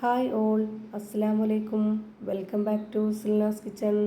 Hi all, അസ്സലാമു അലൈക്കും. Welcome back to Silnas kitchen.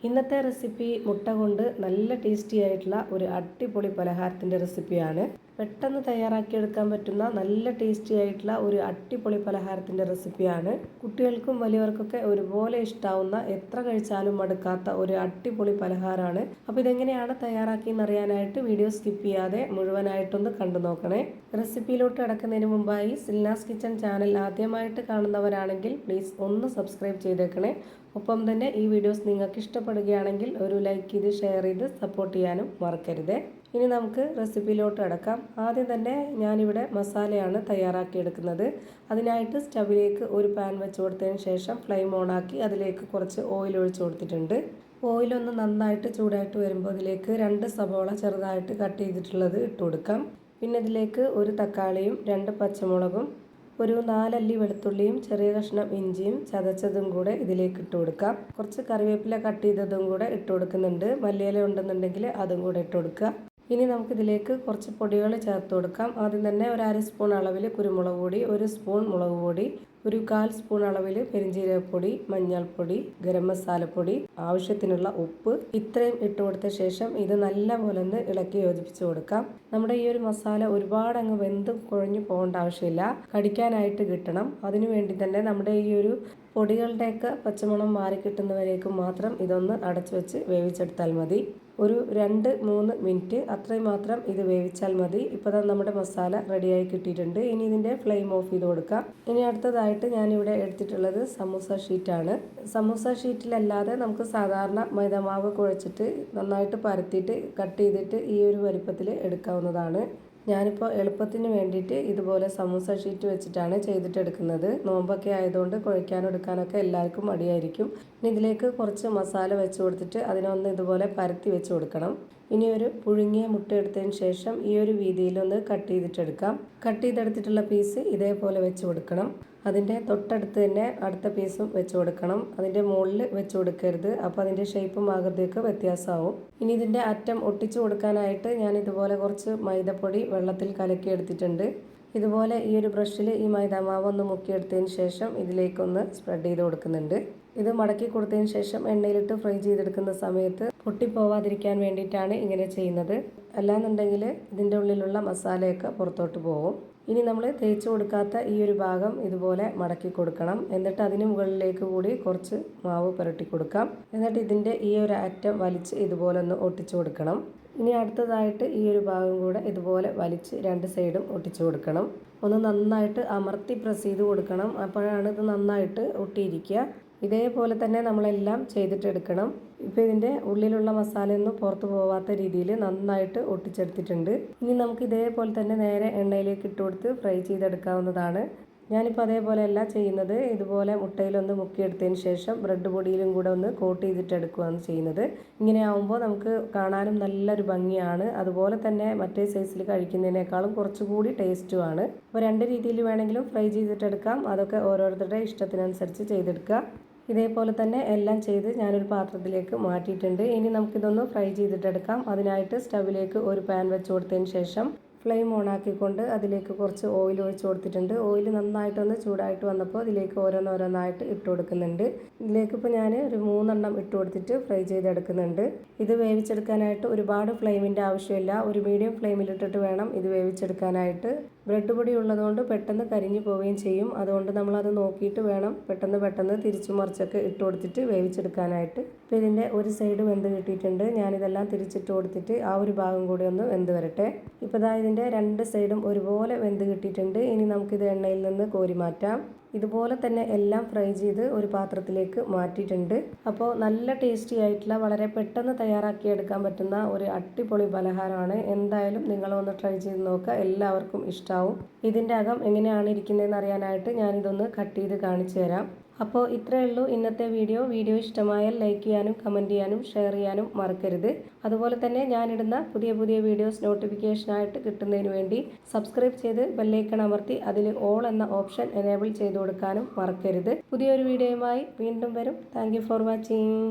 ഇന്നത്തെ റെസിപ്പി മുട്ട കൊണ്ട് നല്ല ടേസ്റ്റി ആയിട്ടുള്ള ഒരു അടിപൊളി പലഹാരത്തിൻ്റെ റെസിപ്പിയാണ്. പെട്ടെന്ന് തയ്യാറാക്കിയെടുക്കാൻ പറ്റുന്ന നല്ല ടേസ്റ്റി ആയിട്ടുള്ള ഒരു അടിപൊളി പലഹാരത്തിൻ്റെ റെസിപ്പിയാണ്. കുട്ടികൾക്കും വലിയവർക്കൊക്കെ ഒരുപോലെ ഇഷ്ടാവുന്ന, എത്ര കഴിച്ചാലും മടുക്കാത്ത ഒരു അടിപൊളി പലഹാരമാണ്. അപ്പോൾ ഇതെങ്ങനെയാണ് തയ്യാറാക്കിയെന്ന് അറിയാനായിട്ട് വീഡിയോ സ്കിപ്പ് ചെയ്യാതെ മുഴുവനായിട്ടൊന്ന് കണ്ടു നോക്കണേ. റെസിപ്പിയിലോട്ട് കിടക്കുന്നതിന് മുമ്പായി സിൽനാസ് കിച്ചൺ ചാനൽ ആദ്യമായിട്ട് കാണുന്നവരാണെങ്കിൽ പ്ലീസ് ഒന്ന് സബ്സ്ക്രൈബ് ചെയ്തേക്കണേ. ഒപ്പം തന്നെ ഈ വീഡിയോസ് നിങ്ങൾക്ക് ഇഷ്ടപ്പെടുകയാണെങ്കിൽ ഒരു ലൈക്ക് ചെയ്ത് ഷെയർ ചെയ്ത് സപ്പോർട്ട് ചെയ്യാനും മറക്കരുത്. ഇനി നമുക്ക് റെസിപ്പിയിലോട്ട് കിടക്കാം. ആദ്യം തന്നെ ഞാനിവിടെ മസാലയാണ് തയ്യാറാക്കിയെടുക്കുന്നത്. അതിനായിട്ട് സ്റ്റവിലേക്ക് ഒരു പാൻ വെച്ച് കൊടുത്തതിന് ശേഷം ഫ്ലെയിം ഓണാക്കി അതിലേക്ക് കുറച്ച് ഓയിൽ ഒഴിച്ച് കൊടുത്തിട്ടുണ്ട്. ഓയിലൊന്ന് നന്നായിട്ട് ചൂടായിട്ട് വരുമ്പോൾ അതിലേക്ക് 2 സവോള ചെറുതായിട്ട് കട്ട് ചെയ്തിട്ടുള്ളത് ഇട്ട് കൊടുക്കാം. പിന്നെ ഇതിലേക്ക് ഒരു തക്കാളിയും 2 പച്ചമുളകും ഒരു 4 അല്ലി വെളുത്തുള്ളിയും ചെറിയ കഷ്ണം ഇഞ്ചിയും ചതച്ചതും കൂടെ ഇതിലേക്ക് ഇട്ട് കൊടുക്കാം. കുറച്ച് കറിവേപ്പില കട്ട് ചെയ്തതും കൂടെ ഇട്ട് കൊടുക്കുന്നുണ്ട്. മല്ലിയില ഉണ്ടെന്നുണ്ടെങ്കിൽ അതും കൂടെ ഇട്ട് കൊടുക്കുക. ഇനി നമുക്കിതിലേക്ക് കുറച്ച് പൊടികൾ ചേർത്ത് കൊടുക്കാം. ആദ്യം തന്നെ ഒരു 1/2 സ്പൂൺ അളവിൽ കുരുമുളക് പൊടി, 1 സ്പൂൺ മുളക് പൊടി, ഒരു 1/4 സ്പൂൺ അളവിൽ പെരിഞ്ജീരകപ്പൊടി, മഞ്ഞൾപ്പൊടി, ഗരം മസാലപ്പൊടി, ആവശ്യത്തിനുള്ള ഉപ്പ്, ഇത്രയും ഇട്ട് കൊടുത്ത ശേഷം ഇത് നല്ലപോലെ ഒന്ന് ഇളക്കി യോജിപ്പിച്ച് കൊടുക്കാം. നമ്മുടെ ഈ ഒരു മസാല ഒരുപാട് അങ്ങ് വെന്ത് കുഴഞ്ഞു പോകേണ്ട ആവശ്യമില്ല, കടിക്കാനായിട്ട് കിട്ടണം. അതിനു വേണ്ടി തന്നെ നമ്മുടെ ഈ ഒരു പൊടികളുടെയൊക്കെ പച്ചമണം മാറി കിട്ടുന്നവരേക്കും മാത്രം ഇതൊന്ന് അടച്ചു വെച്ച് വേവിച്ചെടുത്താൽ മതി. ഒരു 2-3 മിനിറ്റ് അത്രയും മാത്രം ഇത് വേവിച്ചാൽ മതി. ഇപ്പോൾ നമ്മുടെ മസാല റെഡിയായി കിട്ടിയിട്ടുണ്ട്. ഇനി ഇതിൻ്റെ ഫ്ലെയിം ഓഫ് ചെയ്ത് കൊടുക്കാം. ഇനി അടുത്തതായിട്ട് ഞാനിവിടെ എടുത്തിട്ടുള്ളത് സമൂസ ഷീറ്റാണ്. സമൂസ ഷീറ്റിലല്ലാതെ നമുക്ക് സാധാരണ മൈദമാവ് കുഴച്ചിട്ട് നന്നായിട്ട് പരത്തിയിട്ട് കട്ട് ചെയ്തിട്ട് ഈ ഒരു വലിപ്പത്തിൽ എടുക്കാവുന്നതാണ്. ഞാനിപ്പോൾ എളുപ്പത്തിന് വേണ്ടിയിട്ട് ഇതുപോലെ സമൂസ ഷീറ്റ് വെച്ചിട്ടാണ് ചെയ്തിട്ടെടുക്കുന്നത്. നോമ്പൊക്കെ ആയതുകൊണ്ട് കുഴയ്ക്കാനും എടുക്കാനൊക്കെ എല്ലാവർക്കും മടിയായിരിക്കും. ഇനി ഇതിലേക്ക് കുറച്ച് മസാല വെച്ച് കൊടുത്തിട്ട് അതിനൊന്ന് ഇതുപോലെ പരത്തി വെച്ച് കൊടുക്കണം. ഇനി ഒരു പുഴുങ്ങിയ മുട്ട എടുത്തതിന് ശേഷം ഈ ഒരു വീതിയിലൊന്ന് കട്ട് ചെയ്തിട്ടെടുക്കാം. കട്ട് ചെയ്തെടുത്തിട്ടുള്ള പീസ് ഇതേപോലെ വെച്ച് കൊടുക്കണം. അതിൻ്റെ തൊട്ടടുത്ത് തന്നെ അടുത്ത പീസും വെച്ച് കൊടുക്കണം. അതിൻ്റെ മുകളിൽ വെച്ച് കൊടുക്കരുത്, അപ്പോൾ അതിൻ്റെ ഷേപ്പും ആകൃതിയൊക്കെ വ്യത്യാസമാവും. ഇനി ഇതിൻ്റെ അറ്റം ഒട്ടിച്ചു കൊടുക്കാനായിട്ട് ഞാൻ ഇതുപോലെ കുറച്ച് മൈദപ്പൊടി വെള്ളത്തിൽ കലക്കി എടുത്തിട്ടുണ്ട്. ഇതുപോലെ ഈ ഒരു ബ്രഷിൽ ഈ മൈദാമാവ് ഒന്ന് മുക്കിയെടുത്തതിന് ശേഷം ഇതിലേക്കൊന്ന് സ്പ്രെഡ് ചെയ്ത് കൊടുക്കുന്നുണ്ട്. ഇത് മടക്കി കൊടുത്തതിന് ശേഷം എണ്ണയിലിട്ട് ഫ്രൈ ചെയ്തെടുക്കുന്ന സമയത്ത് പൊട്ടിപ്പോവാതിരിക്കാൻ വേണ്ടിയിട്ടാണ് ഇങ്ങനെ ചെയ്യുന്നത്. അല്ലാന്നുണ്ടെങ്കിൽ ഇതിൻ്റെ ഉള്ളിലുള്ള മസാലയൊക്കെ പുറത്തോട്ട് പോകും. ഇനി നമ്മൾ തേച്ച് കൊടുക്കാത്ത ഈ ഒരു ഭാഗം ഇതുപോലെ മടക്കി കൊടുക്കണം. എന്നിട്ട് അതിന് മുകളിലേക്ക് കൂടി കുറച്ച് മാവ് പുരട്ടി കൊടുക്കാം. എന്നിട്ട് ഇതിൻ്റെ ഈ ഒരു അറ്റം വലിച്ച് ഇതുപോലെ ഒന്ന് ഒട്ടിച്ചു കൊടുക്കണം. ഇനി അടുത്തതായിട്ട് ഈ ഒരു ഭാഗം കൂടെ ഇതുപോലെ വലിച്ച് 2 സൈഡും ഒട്ടിച്ചു കൊടുക്കണം. ഒന്ന് നന്നായിട്ട് അമർത്തി പ്രസ് ചെയ്ത് കൊടുക്കണം. അപ്പോഴാണ് ഇത് നന്നായിട്ട് ഒട്ടിയിരിക്കുക. ഇതേപോലെ തന്നെ നമ്മളെല്ലാം ചെയ്തിട്ടെടുക്കണം. ഇപ്പോൾ ഇതിൻ്റെ ഉള്ളിലുള്ള മസാലയൊന്നും പുറത്ത് പോവാത്ത രീതിയിൽ നന്നായിട്ട് ഒട്ടിച്ചെടുത്തിട്ടുണ്ട്. ഇനി നമുക്ക് ഇതേപോലെ തന്നെ നേരെ എണ്ണയിലേക്ക് ഇട്ട് കൊടുത്ത് ഫ്രൈ ചെയ്തെടുക്കാവുന്നതാണ്. ഞാനിപ്പോൾ അതേപോലെയല്ല ചെയ്യുന്നത്. ഇതുപോലെ മുട്ടയിലൊന്ന് മുക്കിയെടുത്തതിന് ശേഷം ബ്രെഡ് പൊടിയിലും കൂടെ ഒന്ന് കോട്ട് ചെയ്തിട്ടെടുക്കുകയാണ് ചെയ്യുന്നത്. ഇങ്ങനെ ആകുമ്പോൾ നമുക്ക് കാണാനും നല്ലൊരു ഭംഗിയാണ്. അതുപോലെ തന്നെ മറ്റേ സൈസിൽ കഴിക്കുന്നതിനേക്കാളും കുറച്ചുകൂടി ടേസ്റ്റുമാണ്. അപ്പോൾ 2 രീതിയിൽ വേണമെങ്കിലും ഫ്രൈ ചെയ്തിട്ടെടുക്കാം. അതൊക്കെ ഓരോരുത്തരുടെ ഇഷ്ടത്തിനനുസരിച്ച് ചെയ്തെടുക്കുക. ഇതേപോലെ തന്നെ എല്ലാം ചെയ്ത് ഞാനൊരു പാത്രത്തിലേക്ക് മാറ്റിയിട്ടുണ്ട്. ഇനി നമുക്കിതൊന്ന് ഫ്രൈ ചെയ്തിട്ടെടുക്കാം. അതിനായിട്ട് സ്റ്റവിലേക്ക് ഒരു പാൻ വെച്ച് കൊടുത്തതിന് ശേഷം ഫ്ലെയിം ഓണാക്കിക്കൊണ്ട് അതിലേക്ക് കുറച്ച് ഓയിൽ ഒഴിച്ച് കൊടുത്തിട്ടുണ്ട്. ഓയിൽ നന്നായിട്ടൊന്ന് ചൂടായിട്ട് വന്നപ്പോൾ ഇതിലേക്ക് ഓരോന്നോരോന്നായിട്ട് ഇട്ട് കൊടുക്കുന്നുണ്ട്. ഇതിലേക്ക് ഇപ്പോൾ ഞാൻ ഒരു 3 എണ്ണം ഇട്ട് കൊടുത്തിട്ട് ഫ്രൈ ചെയ്തെടുക്കുന്നുണ്ട്. ഇത് വേവിച്ചെടുക്കാനായിട്ട് ഒരുപാട് ഫ്ലെയിമിൻ്റെ ആവശ്യമില്ല. ഒരു മീഡിയം ഫ്ലെയിമിലിട്ടിട്ട് വേണം ഇത് വേവിച്ചെടുക്കാനായിട്ട്. ബ്രെഡ് പൊടി ഉള്ളതുകൊണ്ട് പെട്ടെന്ന് കരിഞ്ഞു പോവുകയും ചെയ്യും. അതുകൊണ്ട് നമ്മളത് നോക്കിയിട്ട് വേണം പെട്ടെന്ന് തിരിച്ചു മറിച്ചൊക്കെ ഇട്ട് കൊടുത്തിട്ട് വേവിച്ചെടുക്കാനായിട്ട്. ഇപ്പോൾ ഇതിൻ്റെ ഒരു സൈഡ് വെന്ത് കിട്ടിയിട്ടുണ്ട്. ഞാനിതെല്ലാം തിരിച്ചിട്ട് കൊടുത്തിട്ട് ആ ഒരു ഭാഗം കൂടി ഒന്ന് വെന്ത് വരട്ടെ. ഇപ്പോൾ ഇതിൻ്റെ 2 സൈഡും ഒരുപോലെ വെന്ത് കിട്ടിയിട്ടുണ്ട്. ഇനി നമുക്കിത് എണ്ണയിൽ നിന്ന് കോരി മാറ്റാം. ഇതുപോലെ തന്നെ എല്ലാം ഫ്രൈ ചെയ്ത് ഒരു പാത്രത്തിലേക്ക് മാറ്റിയിട്ടുണ്ട്. അപ്പോൾ നല്ല ടേസ്റ്റി ആയിട്ടുള്ള, വളരെ പെട്ടെന്ന് തയ്യാറാക്കിയെടുക്കാൻ പറ്റുന്ന ഒരു അടിപൊളി പലഹാരമാണ്. എന്തായാലും നിങ്ങളൊന്ന് ട്രൈ ചെയ്ത് നോക്കുക, എല്ലാവർക്കും ഇഷ്ടമാവും. ഇതിൻ്റെ അകം എങ്ങനെയാണ് ഇരിക്കുന്നതെന്ന് അറിയാനായിട്ട് ഞാനിതൊന്ന് കട്ട് ചെയ്ത് കാണിച്ചു തരാം. അപ്പോൾ ഇത്രയേ ഉള്ളൂ ഇന്നത്തെ വീഡിയോ. ഇഷ്ടമായാൽ ലൈക്ക് ചെയ്യാനും കമൻറ്റ് ചെയ്യാനും ഷെയർ ചെയ്യാനും മറക്കരുത്. അതുപോലെ തന്നെ ഞാനിടുന്ന പുതിയ വീഡിയോസ് നോട്ടിഫിക്കേഷനായിട്ട് കിട്ടുന്നതിന് വേണ്ടി സബ്സ്ക്രൈബ് ചെയ്ത് ബെല്ലൈക്കൺ അമർത്തി അതിൽ ഓൾ എന്ന ഓപ്ഷൻ എനേബിൾ ചെയ്ത് കൊടുക്കാനും മറക്കരുത്. പുതിയൊരു വീഡിയോയുമായി വീണ്ടും വരും. Thank you for watching.